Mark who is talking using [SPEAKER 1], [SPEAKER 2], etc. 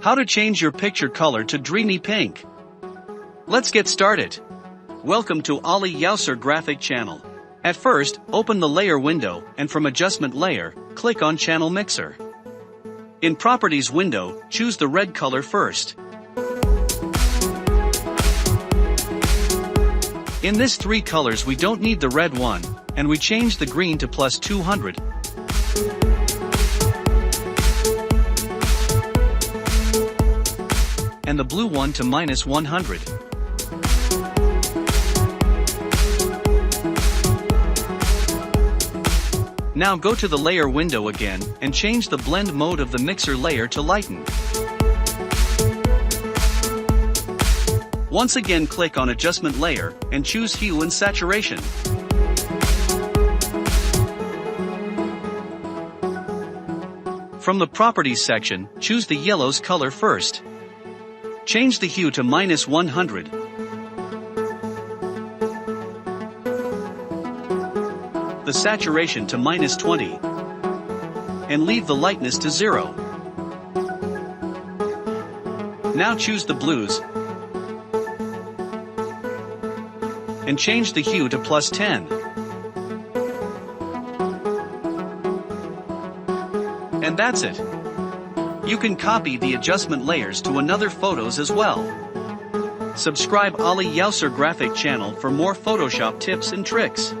[SPEAKER 1] How to change your picture color to dreamy pink. Let's get started. Welcome to Ali Yauser graphic channel. At first, open the layer window and from adjustment layer, click on channel mixer. In properties window, choose the red color first. In this three colors we don't need the red one, and we change the green to +200. And the blue one to -100. Now go to the layer window again, and change the blend mode of the mixer layer to lighten. Once again click on adjustment layer, and choose hue and saturation. From the properties section, choose the yellows color first. Change the hue to -100. The saturation to -20. And leave the lightness to 0. Now choose the blues. And change the hue to +10. And that's it. You can copy the adjustment layers to another photos as well. Subscribe Ali Yauser graphic channel for more Photoshop tips and tricks.